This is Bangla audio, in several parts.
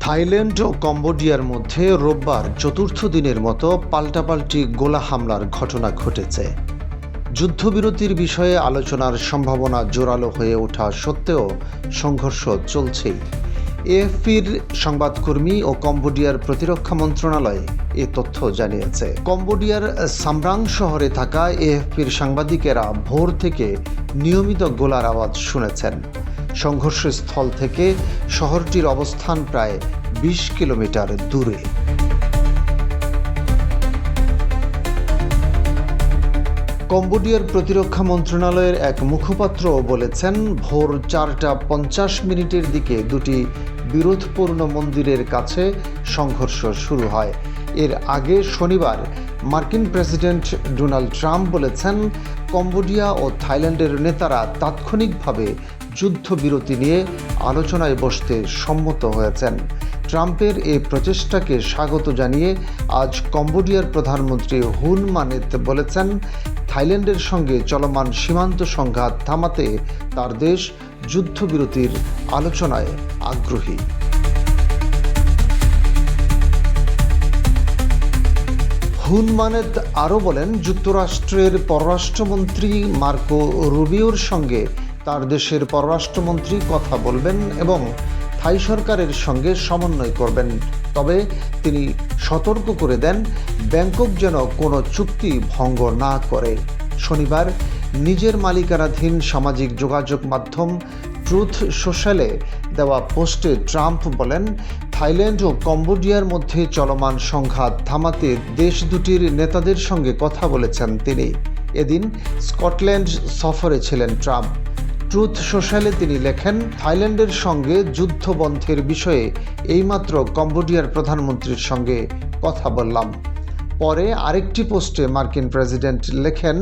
থাইল্যান্ড ও কম্বোডিয়ার মধ্যে রোববার চতুর্থ দিনের মতো পাল্টাপাল্টি গোলা হামলার ঘটনা ঘটেছে। যুদ্ধবিরতির বিষয়ে আলোচনার সম্ভাবনা জোরালো হয়ে ওঠা সত্ত্বেও সংঘর্ষ চলছেই। এএফপির সংবাদকর্মী ও কম্বোডিয়ার প্রতিরক্ষা মন্ত্রণালয় এ তথ্য জানিয়েছে। কম্বোডিয়ার সামরাং শহরে থাকা এএফপির সাংবাদিকেরা ভোর থেকে নিয়মিত গোলার আওয়াজ শুনেছেন। সংঘর্ষস্থল থেকে শহরটির অবস্থান প্রায় 20 কিলোমিটার দূরে। কম্বোডিয়ার প্রতিরক্ষা মন্ত্রণালয়ের এক মুখপাত্র বলেছেন, ভোর 4:50 দিকে দুটি বিরোধপূর্ণ মন্দিরের কাছে সংঘর্ষ শুরু হয়। এর আগে শনিবার মার্কিন প্রেসিডেন্ট ডোনাল্ড ট্রাম্প বলেছেন, কম্বোডিয়া ও থাইল্যান্ডের নেতারা তাৎক্ষণিকভাবে যুদ্ধবিরতি নিয়ে আলোচনায় বসতে সম্মত হয়েছেন। ট্রাম্পের এই প্রচেষ্টাকে স্বাগত জানিয়ে আজ কম্বোডিয়ার প্রধানমন্ত্রী হুন মানেত বলেছেন, থাইল্যান্ডের সঙ্গে চলমান সীমান্ত সংঘাত থামাতে তার দেশ যুদ্ধবিরতির আলোচনায় আগ্রহী। হুন মানেত আরও বলেন, যুক্তরাষ্ট্রের পররাষ্ট্রমন্ত্রী মার্কো রুবিওর সঙ্গে তার দেশের পররাষ্ট্রমন্ত্রী কথা বলবেন এবং থাই সরকারের সঙ্গে সমন্বয় করবেন। তবে তিনি সতর্ক করে দেন, ব্যাংকক যেন কোনো চুক্তি ভঙ্গ না করে। শনিবার নিজের মালিকানাধীন সামাজিক যোগাযোগ মাধ্যম ট্রুথ সোশ্যালে দেওয়া পোস্টে ট্রাম্প বলেন, থাইল্যান্ড ও কম্বোডিয়ার মধ্যে চলমান সংঘাত থামাতে দেশ দুটির নেতাদের সঙ্গে কথা বলেছেন তিনি। এদিন স্কটল্যান্ড সফরে ছিলেন ট্রাম্প। ট্রুথ সোশ্যালে তিনি লেখেন, থাইল্যান্ডের সঙ্গে যুদ্ধ বন্ধের বিষয়ে এইমাত্র কম্বোডিয়ার প্রধানমন্ত্রীর সঙ্গে কথা বললাম। পরে আরেকটি পোস্টে মার্কিন প্রেসিডেন্ট লেখেন,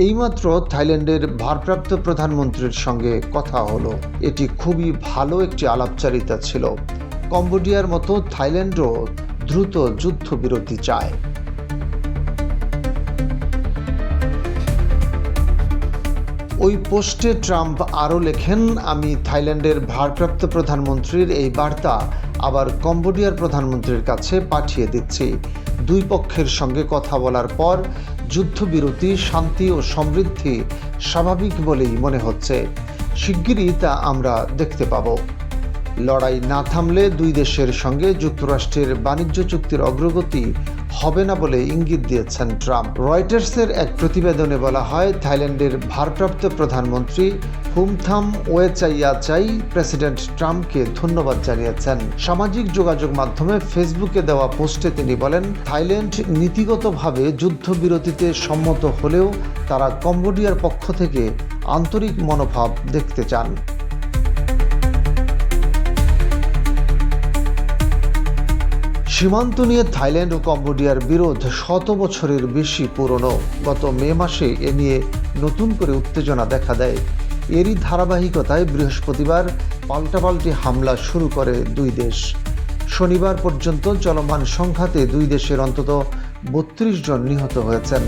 এইমাত্র থাইল্যান্ডের ভারপ্রাপ্ত প্রধানমন্ত্রীর সঙ্গে কথা হলো। এটি খুবই ভালো একটি আলাপচারিতা ছিল। কম্বোডিয়ার মতো থাইল্যান্ডও দ্রুত যুদ্ধবিরতি চায়। ওই পোস্টে ট্রাম্প আরও লেখেন, আমি থাইল্যান্ডের ভারপ্রাপ্ত প্রধানমন্ত্রীর এই বার্তা আবার কম্বোডিয়ার প্রধানমন্ত্রীর কাছে পাঠিয়ে দিচ্ছি। দুই পক্ষের সঙ্গে কথা বলার পর যুদ্ধবিরতি, শান্তি ও সমৃদ্ধি স্বাভাবিক বলেই মনে হচ্ছে। শিগগিরই তা আমরা দেখতে পাব। লড়াই না থামলে দুই দেশের সঙ্গে যুক্তরাষ্ট্রের বাণিজ্য চুক্তির অগ্রগতি হবে না বলে ইঙ্গিত দিয়েছেন ট্রাম্প। রয়টার্সের এক প্রতিবেদনে বলা হয়, থাইল্যান্ডের ভারপ্রাপ্ত প্রধানমন্ত্রী ফুমথাম ওয়েচাইয়াচাই প্রেসিডেন্ট ট্রাম্পকে ধন্যবাদ জানিয়েছেন। সামাজিক যোগাযোগ মাধ্যমে ফেসবুকে দেওয়া পোস্টে তিনি বলেন, থাইল্যান্ড নীতিগতভাবে যুদ্ধবিরতিতে সম্মত হলেও তারা কম্বোডিয়ার পক্ষ থেকে আন্তরিক মনোভাব দেখতে চান। সীমান্ত নিয়ে থাইল্যান্ড ও কম্বোডিয়ার বিরোধ 100 বছরের বেশি পুরনো। গত মে মাসে এ নিয়ে নতুন করে উত্তেজনা দেখা দেয়। এরই ধারাবাহিকতায় বৃহস্পতিবার পাল্টাপাল্টি হামলা শুরু করে দুই দেশ। শনিবার পর্যন্ত চলমান সংঘাতে দুই দেশের অন্তত 32 জন নিহত হয়েছেন।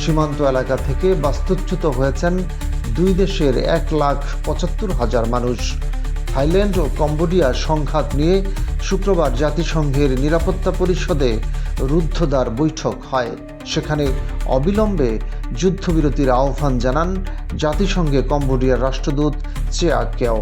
সীমান্ত এলাকা থেকে বাস্তুচ্যুত হয়েছেন দুই দেশের 1,75,000 মানুষ। থাইল্যান্ড ও কম্বোডিয়া সংঘাত নিয়ে শুক্রবার জাতিসংঘের নিরাপত্তা পরিষদে রুদ্ধদ্বার বৈঠক হয়। সেখানে অবিলম্বে যুদ্ধবিরতির আহ্বান জানান জাতিসংঘে কম্বোডিয়ার রাষ্ট্রদূত চেয়া কেও।